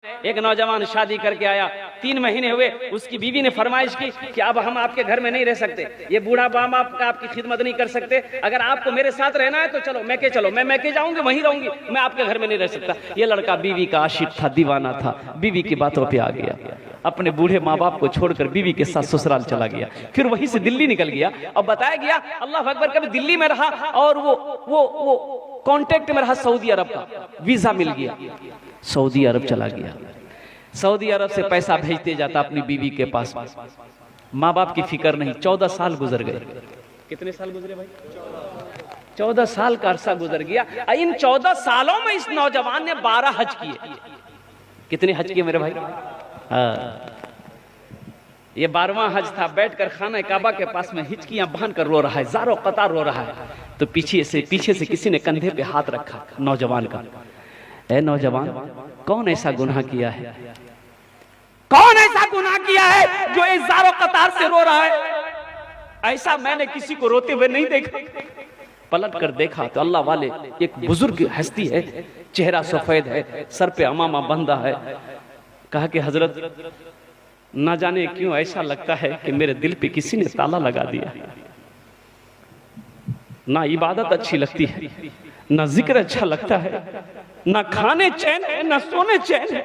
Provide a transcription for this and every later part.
एक नौजवान शादी करके आया, 3 महीने हुए, उसकी बीवी ने फरमाइश की कि अब हम आपके घर में नहीं रह सकते, ये बूढ़ा बाप आपका आपकी खिदमत नहीं कर सकते, अगर आपको मेरे साथ रहना है तो चलो मैं के जाऊंगी, वहीं रहूंगी, मैं आपके घर में नहीं रह सकता। ये लड़का बीवी का आशिक था, दीवाना था, बीवी की बातों पे आ गया, अपने बूढ़े माँ बाप को छोड़कर बीवी के साथ ससुराल चला गया, फिर वहीं से दिल्ली निकल गया। और बताया गया अल्लाह अकबर, कभी दिल्ली में रहा और वो कांटेक्ट में रहा सऊदी अरब का, वीजा मिल गया, सऊदी अरब चला गया, सऊदी अरब से पैसा भेजते जाता अपनी बीवी के पास, माँ बाप की फिक्र नहीं। 14 साल गुजर गए। कितने साल गुजरे भाई? 14 साल का अरसा गुजर गया। इन 14 सालों में इस नौजवान ने 12 हज किए। कितने हज किए मेरे भाई? ये 12वां हज था। बैठकर खाना काबा के पास में हिचकियां बांध कर रो रहा है, ज़ारो कतार रो रहा है। तो पीछे से किसी ने कंधे पे हाथ रखा नौजवान का। ए नौजवान, कौन ऐसा गुनाह किया है, कौन ऐसा गुनाह किया है जो इस ज़ारो कतार से रो रहा है? ऐसा मैंने किसी को रोते हुए नहीं देखा। पलट कर देखा तो अल्लाह वाले एक बुजुर्ग हस्ती है, चेहरा सफेद है, सर पे अमामा बंधा है। कहा कि हजरत, ना जाने क्यों ऐसा लगता है कि मेरे दिल पे किसी ने ताला लगा दिया। ना इबादत अच्छी लगती है, ना जिक्र अच्छा लगता है, ना खाने चैन है, ना सोने चैन है।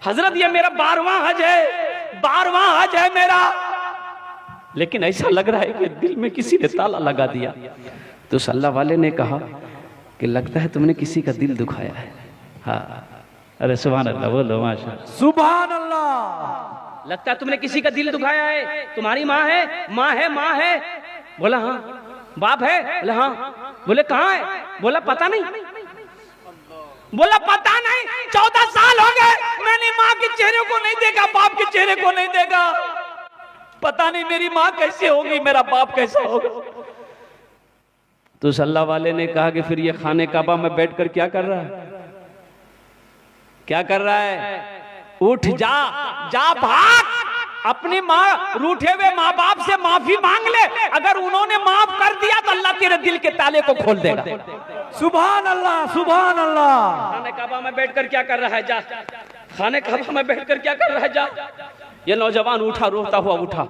हजरत, ये मेरा 12वां हज है, 12वां हज है मेरा, लेकिन ऐसा लग रहा है कि दिल में किसी ने ताला लगा दिया। तो अल्लाह वाले ने कहा कि लगता है तुमने किसी का दिल दुखाया है। हाँ, अरे सुभान अल्लाह, बोलो माशा, सुभान अल्लाह। लगता है तुमने किसी का दिल दुखाया है। तुम्हारी माँ है? बोला हाँ। बाप है? बोला हाँ। बोले कहाँ है? बोला पता नहीं। बोला पता नहीं, 14 साल हो गए मैंने माँ के चेहरे को नहीं देखा, बाप के चेहरे को नहीं देखा, पता नहीं मेरी माँ कैसे होगी, मेरा बाप कैसा होगा। तो अल्लाह वाले ने कहा कि फिर ये खाने काबा में बैठकर क्या कर रहा है? क्या कर रहा है? उठ जा भाग, अपनी माँ रूठे हुए माँ बाप से माफी मांग ले। अगर उन्होंने माफ कर दिया तो अल्लाह तेरे दिल के ताले को खोल देगा। सुभान अल्लाह, सुभान अल्लाह। खाने काबा में बैठकर क्या कर रहा है? जा, खाने काबा में बैठकर क्या कर रहा है? जा। ये नौजवान उठा, रोता हुआ उठा,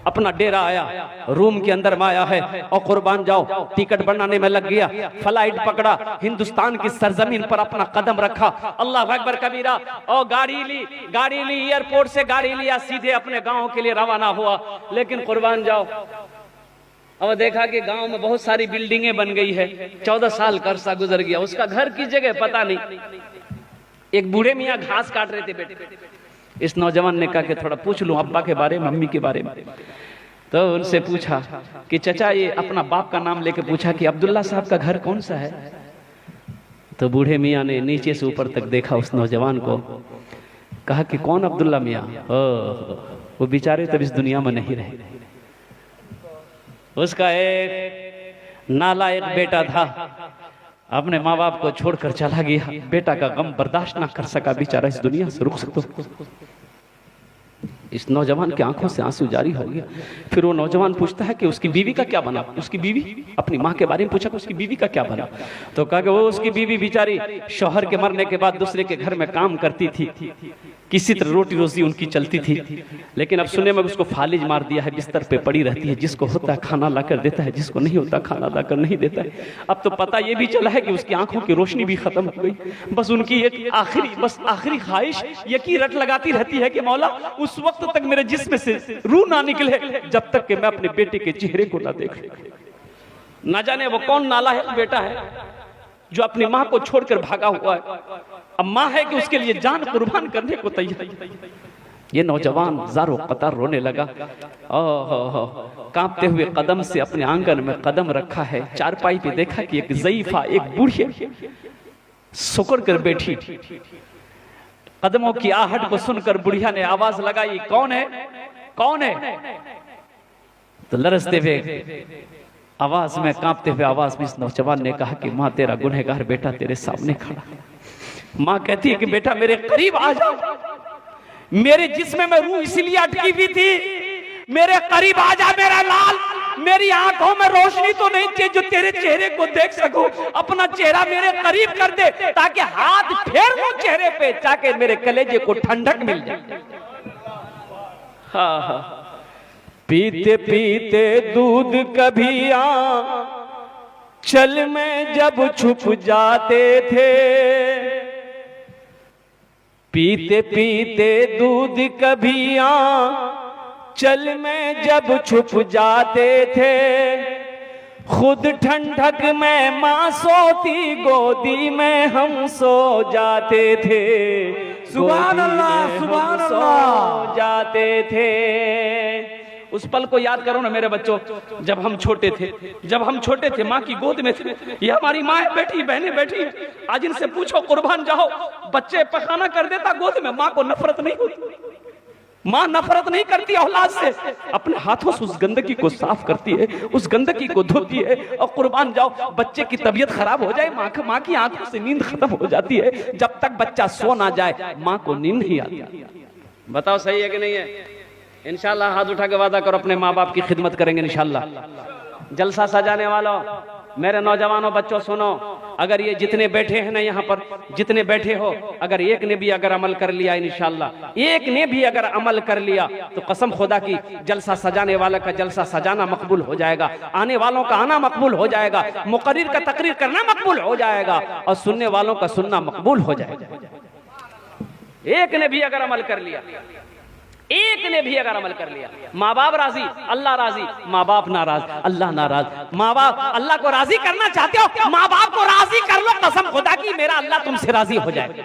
अपना डेरा आया, रूम के अंदर में आया है और कुर्बान जाओ टिकट बनाने में लग गया। फ्लाइट पकड़ा, हिंदुस्तान की सरजमीन पर अपना कदम रखा, अल्लाह अकबर कबीरा, और गाड़ी ली, एयरपोर्ट से गाड़ी लिया, सीधे अपने गांव के लिए रवाना हुआ। लेकिन कुर्बान जाओ, अब देखा कि गांव में बहुत सारी बिल्डिंगें बन गई है। 14 साल का अरसा गुजर गया, उसका घर की जगह पता नहीं। एक बूढ़े मियाँ घास काट रहे थे बेटे। इस नौजवान ने कहा कि थोड़ा पूछ लूं अब्बा के बारे में, मम्मी के बारे में। तो उनसे पूछा कि चचा, ये अपना बाप का नाम लेके पूछा कि अब्दुल्ला साहब का घर कौन सा है? तो बूढ़े मियाँ ने नीचे से ऊपर तक देखा उस नौजवान को, कहा कि कौन अब्दुल्ला मियाँ? वो बेचारे तब इस दुनिया में नहीं रहे। उसका एक नालायक बेटा था, अपने माँ बाप को छोड़कर चला गया। बेटा का गम बर्दाश्त ना कर सका, बेचारा इस दुनिया से रुक सकता। इस नौजवान की आंखों से आंसू जारी हो गया। फिर वो नौजवान पूछता है कि उसकी बीवी का क्या बना? उसकी बीवी, अपनी माँ के बारे में पूछा कि उसकी बीवी का क्या बना? तो कहा कि वो उसकी बीवी बेचारी शौहर के मरने के बाद दूसरे के घर में काम करती थी, किसी तरह रोटी रोजी उनकी चलती थी। लेकिन अब सुनने में उसको फालिज मार दिया है, बिस्तर पे पड़ी रहती है, जिसको होता है खाना लाकर देता है, जिसको नहीं होता खाना लाकर नहीं देता है। अब तो पता ये भी चला है कि उसकी आंखों की रोशनी भी खत्म हो गई। बस उनकी एक आखिरी ख्वाहिश ये की रट लगाती रहती है कि मौला उस वक्त तक मेरे जिस्म से रूह ना निकले जब तक कि मैं अपने बेटे के चेहरे को ना देख। ना जाने वो कौन नालायक बेटा है जो अपनी माँ को छोड़कर भागा हुआ है। अब माँ है कि उसके लिए जान कुर्बान करने को तैयार। ये नौजवान ज़ारो कतार रोने लगा। कांपते हुए कदम से अपने आंगन में कदम रखा है। चारपाई पे देखा कि एक ज़ईफा, एक बूढ़ी सुकड़ कर बैठी। कदमों की आहट को सुनकर बुढ़िया ने आवाज लगाई, कौन है? कौन है? तो लरसते हुए आवाज में, कांपते हुए आवाज में इस नौजवान ने कहा कि माँ, तेरा गुनहगार बेटा तेरे सामने खड़ा। माँ कहती है कि बेटा मेरे करीब आ जाओ, मेरे जिस्म में रूह इसलिए अटकी हुई थी, मेरे करीब आ जा मेरा लाल, मेरी आंखों में रोशनी तो नहीं चाहिए जो तेरे चेहरे को देख सकूं, अपना चेहरा मेरे करीब कर दे ताकि हाथ फेर लूं चेहरे पे, ताकि मेरे कलेजे को ठंडक मिल जाए। हाँ, पीते पीते दूध कभी चल में जब छुप जाते थे, पीते पीते दूध कभी चल में जब छुप जाते थे, खुद ठंडक में माँ सोती गोदी में हम सो जाते थे। सुभान अल्लाह, सुभान अल्लाह। सो जाते थे। उस पल को याद करो ना मेरे बच्चों, जब हम छोटे थे, जब हम छोटे थे माँ की गोद में थे। ये हमारी माँ बैठी, बहनें बैठी, आज इनसे पूछो कुर्बान जाओ, बच्चे पखाना कर देता गोद में, माँ को नफरत नहीं होती, माँ नफरत नहीं करती औलाद से, अपने हाथों से उस गंदगी को साफ करती है, उस गंदगी को धोती है। और कुर्बान जाओ, बच्चे की तबीयत खराब हो जाए, माँ की आंखों से नींद खत्म हो जाती है, जब तक बच्चा सो ना जाए माँ को नींद नहीं आती। बताओ सही है कि नहीं है? इंशाल्लाह हाथ उठा के वादा करो अपने माँ बाप की खिदमत करेंगे इंशाल्लाह। जलसा सजाने वालों, मेरे नौजवानों, बच्चों सुनो, अगर ये जितने बैठे हैं ना यहाँ पर, जितने बैठे हो, अगर एक ने भी अगर अमल कर लिया इंशाल्लाह, एक ने भी अगर अमल कर लिया तो कसम खुदा की जलसा सजाने वाले का जलसा सजाना मकबूल हो जाएगा, आने वालों का आना मकबूल हो जाएगा, मुकर्रिर का तकरीर करना मकबूल हो जाएगा और सुनने वालों का सुनना मकबूल हो जाएगा। एक ने भी अगर अमल कर लिया, एक ने भी अगर अमल कर लिया, माँ बाप राजी, अल्लाह राजी, माँ बाप नाराज, अल्लाह नाराज। माँ बाप अल्लाह को राजी करना चाहते हो, माँ बाप को राजी कर लो, कसम खुदा की मेरा अल्लाह तुमसे राजी हो जाएगा,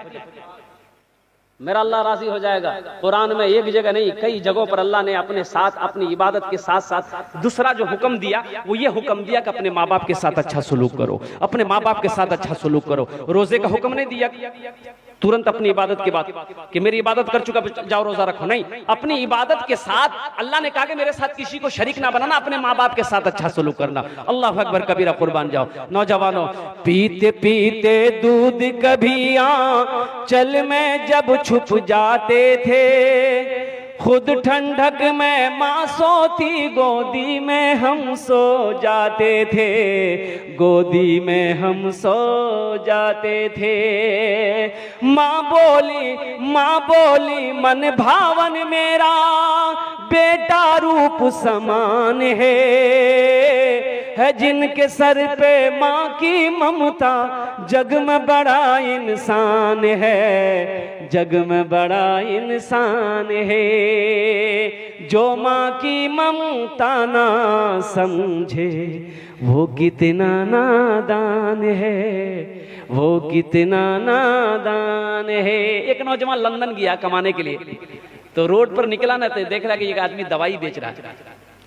मेरा अल्लाह राजी हो जाएगा। कुरान में एक जगह नहीं, कई जगहों पर अल्लाह ने अपने साथ, अपनी इबादत के साथ साथ दूसरा जो हुक्म दिया वो ये हुक्म दिया कि अपने माँ बाप के साथ अच्छा सलूक करो, अपने माँ बाप के साथ अच्छा सलूक करो। रोजे का हुक्म नहीं दिया तुरंत अपनी इबादत के बाद कि मेरी इबादत कर चुका जाओ रोजा रखो, नहीं, अपनी इबादत के साथ अल्लाह ने कहा कि मेरे साथ किसी को शरीक ना बनाना, अपने माँ बाप के साथ अच्छा सलूक करना। अल्लाह अकबर कबीरा, कुर्बान जाओ। नौजवानों, पीते पीते दूध कभी चल में जब छुप जाते थे, खुद ठंडक में माँ सोती गोदी में हम सो जाते थे, गोदी में हम सो जाते थे। माँ बोली मन भावन मेरा बेटा रूप समान है जिनके सर पे माँ की ममता, जग में बड़ा इंसान है, जग में बड़ा इंसान है। जो माँ की ममता ना समझे वो कितना नादान है, वो कितना नादान है। एक नौजवान लंदन गया कमाने के लिए, तो रोड पर निकला ना तो देख रहा कि एक आदमी दवाई बेच रहा है,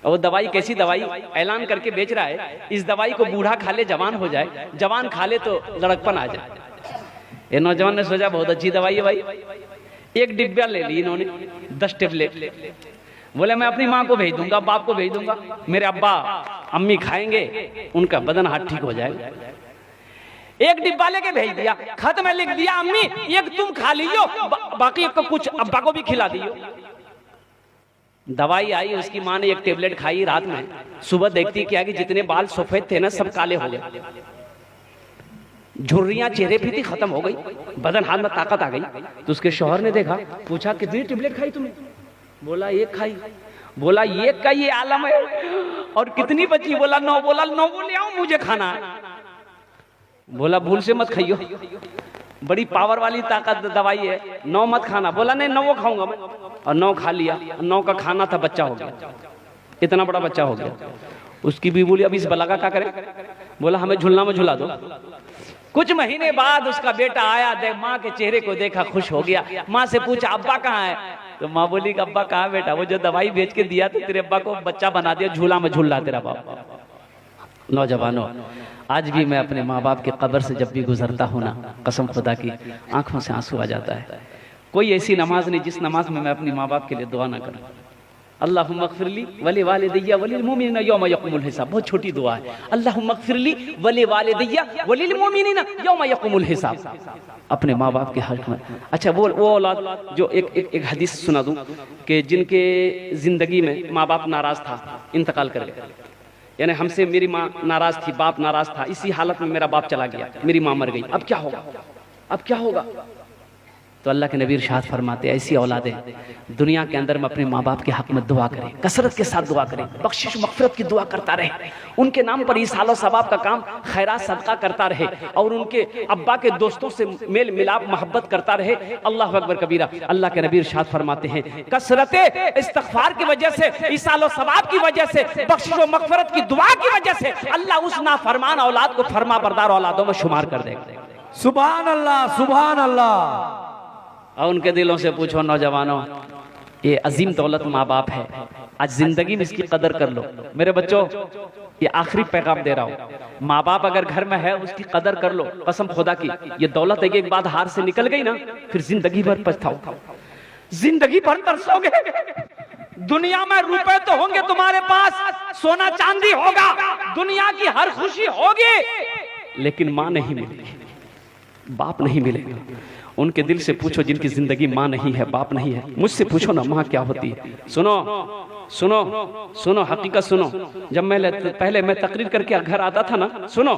और वो दवाई कैसी दवाई ऐलान करके बेच रहा है, इस दवाई को बूढ़ा खा ले जवान हो जाए, जवान खा ले तो लड़कपन आ जाए। ये नौजवान ने सोचा बहुत अच्छी दवाई है भाई, एक डिब्बा ले ली इन्होंने, 10 टेबलेट। बोले मैं अपनी माँ को भेज दूंगा, बाप को भेज दूंगा, मेरे अब्बा अम्मी खाएंगे, उनका बदन हाथ ठीक हो जाएगा। एक डिब्बा लेके भेज दिया, खत में लिख दिया अम्मी एक तुम खा लीजिए, बाकी को कुछ अब्बा को भी खिला दियो। दवाई आई, उसकी माँ ने एक टेबलेट खाई रात में, सुबह देखती क्या कि जितने बाल सफेद थे ना सब काले हो गए, झुर्रियां चेहरे पे थी खत्म हो गई, बदन हाथ में ताकत आ गई। तो उसके शौहर ने देखा, पूछा कितनी टेबलेट खाई तुमने? बोला एक खाई। बोला एक का ये आलम है, और कितनी बची? बोला 9। बोला 9 बोले आओ मुझे खाना है। बोला भूल से मत खाइयो, बड़ी पावर वाली ताकत दवाई है, 9 मत खाना। बोला नहीं 9 खाऊंगा मैं, और 9 खा लिया। 9 का खाना था, बच्चा हो गया, इतना बड़ा बच्चा हो गया। उसकी भी बोली अब इस बला का क्या करें? बोला हमें झूलना में झुला दो। कुछ महीने बाद उसका बेटा आया, देख माँ के चेहरे को देखा, खुश हो गया। माँ से पूछा अब्बा कहाँ है? तो माँ बोली कि अब्बा कहाँ बेटा, वो जो दवाई बेच के दिया तो तेरे अब्बा को बच्चा बना दिया, झूला में झूल रहा तेरा बाप। नौजवानों, आज भी मैं अपने माँ बाप की कब्र से जब भी गुजरता हूँ ना, कसम खुदा की आंखों से आंसू आ जाता है। कोई ऐसी नमाज नहीं जिस नमाज में मैं अपनी माँ बाप के लिए दुआ ना करूँ। अल्लाहुम्मा अग़फ़िरली वली वालिदैया वलिल मुमिनीना यौमा यक़ूमुल हिसाब, बहुत छोटी दुआ है। अल्लाहुम्मा अग़फ़िरली वली वालिदैया वलिल मुमिनीना यौमा यक़ूमुल हिसाब, अपने माँ बाप के हक़ में। अच्छा वो औलाद जो एक हदीस सुना दूं कि जिनके जिंदगी में माँ बाप नाराज था, इंतकाल कर गए, यानी हमसे मेरी माँ नाराज थी, बाप नाराज था, इसी हालत में मेरा बाप चला गया, मेरी माँ मर गई, अब क्या होगा, अब क्या होगा? तो अल्लाह के नबी इरशाद फरमाते ऐसी औलादें दुनिया के अंदर में अपने माँ बाप के हक में दुआ करें, कसरत के साथ दुआ करें, बख्शिश मगफिरत की दुआ करता रहे, उनके नाम पर ईसाल सवाब का काम खैरात सदका करता रहे और उनके अब्बा के दोस्तों से मेल मिलाप मोहब्बत करता रहे। अल्लाह अकबर कबीरा। अल्लाह के नबी इरशाद फरमाते हैं कसरत इस्तिग़फ़ार की वजह से, ईसाल सवाब की वजह से, बख्शिश व मगफिरत की दुआ की वजह से अल्लाह उस नाफरमान औलाद को फरमा बरदार औलादों में शुमार कर देगा। सुभान अल्लाह, सुभान अल्लाह। और उनके दिलों से पूछो नौजवानों, ये अजीम दौलत माँ बाप है, आज जिंदगी में इसकी कदर कर लो। मेरे बच्चों, ये आखिरी पैगाम दे रहा हूँ, माँ बाप अगर घर में है उसकी कदर कर लो, कसम खुदा की। ये दौलत एक बार हाथ से निकल गई ना, फिर जिंदगी भर पछताओ, जिंदगी भर तरसोगे। दुनिया में रुपए तो होंगे तुम्हारे पास, सोना चांदी होगा, दुनिया की हर खुशी होगी, लेकिन माँ नहीं मिलेगी, बाप नहीं मिलेगा। उनके दिल से पूछो जिनकी जिंदगी माँ नहीं है, बाप नहीं है। मुझसे पूछो ना माँ क्या होती है। सुनो सुनो सुनो, हकीकत सुनो। जब मैं पहले मैं तकरीर करके घर आता था ना, सुनो,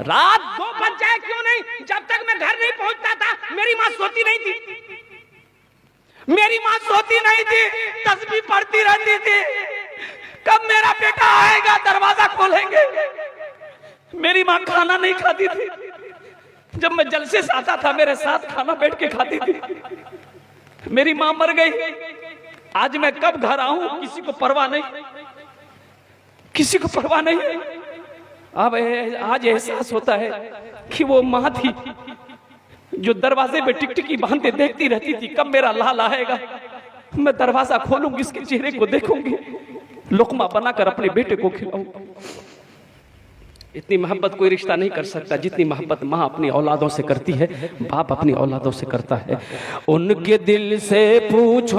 रात 2 बज जाए क्यों नहीं, जब तक मैं घर नहीं पहुंचता था मेरी माँ सोती नहीं थी, मेरी माँ सोती नहीं थी, तस्बीह पढ़ती रहती थी, कब मेरा बेटा आएगा दरवाजा खोलेंगे। मेरी माँ खाना नहीं खाती थी, जब मैं जलसे से आता था मेरे साथ खाना बैठ के खाती थी। मेरी माँ मर गई, आज मैं कब घर आऊं किसी को परवाह नहीं, किसी को परवाह नहीं। अब आज एहसास होता है कि वो माँ थी जो दरवाजे पे टिकटिकी बांधते देखती रहती थी, कब मेरा लाल आएगा, मैं दरवाजा खोलूंगी, इसके चेहरे को देखूंगी, लुकमा बनाकर अपने बेटे को खिलाऊंगा। इतनी मोहब्बत कोई रिश्ता नहीं कर सकता जितनी मोहब्बत माँ अपनी औलादों से करती है, बाप अपनी औलादों से करता है। उनके दिल से पूछो,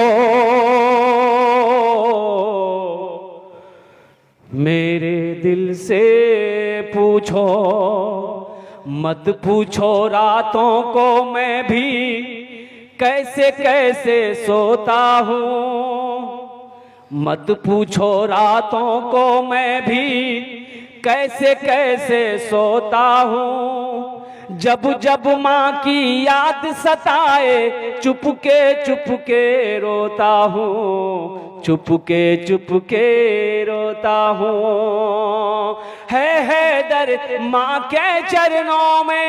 मेरे दिल से पूछो, मत पूछो रातों को मैं भी कैसे कैसे सोता हूँ, मत पूछो रातों को मैं भी कैसे कैसे सोता हूँ, जब जब माँ की याद सताए चुपके रोता हूँ, चुपके रोता हूँ। है दर माँ के चरणों में,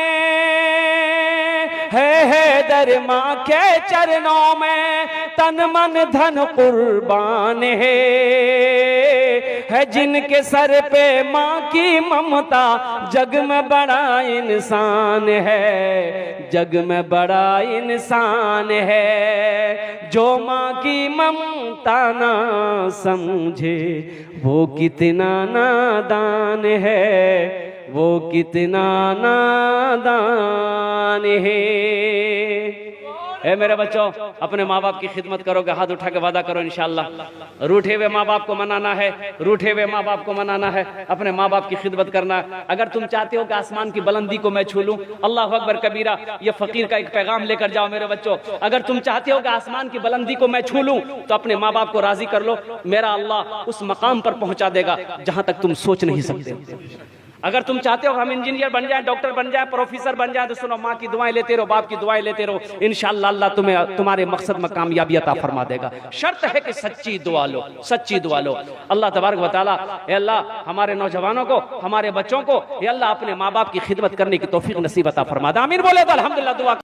है दर माँ के चरणों में, तन मन धन कुर्बान है जिनके सर पे माँ की ममता, जग में बड़ा इंसान है, जग में बड़ा इंसान है। जो माँ की ममता ना समझे वो कितना नादान है, वो कितना नादान है। मेरे बच्चों, अपने माँ बाप की खिदमत करोगे, हाथ उठा के वादा करो इंशाअल्लाह। रूठे हुए माँ बाप को मनाना है, रूठे हुए माँ बाप को मनाना है, अपने माँ बाप की खिदमत करना। अगर तुम चाहते हो कि आसमान की बुलंदी को मैं छू लूं, अल्लाह अकबर कबीरा, ये फकीर का एक पैगाम लेकर जाओ मेरे बच्चों। अगर तुम चाहते हो कि आसमान की बुलंदी को मैं छू लूं, तो अपने माँ बाप को राजी कर लो, मेरा अल्लाह उस मकाम पर पहुंचा देगा जहां तक तुम सोच नहीं सकते। अगर तुम चाहते हो हम इंजीनियर बन जाए, डॉक्टर बन जाए, प्रोफेसर बन जाए, तो सुनो, माँ की दुआएं लेते रहो, बाप की दुआएं लेते रहो, इंशाअल्लाह अल्लाह तुम्हें तुम्हारे मकसद में कामयाबी अता फरमा देगा। शर्त है कि सच्ची दुआ लो, सच्ची दुआ लो। अल्लाह तबारक व तआला, ए अल्लाह हमारे नौजवानों को, हमारे बच्चों को, ए अल्लाह अपने माँ बाप की खिदमत करने की तौफीक नसीब अता फरमा दे। आमीन बोले तो अल्हम्दुलिल्लाह। दुआ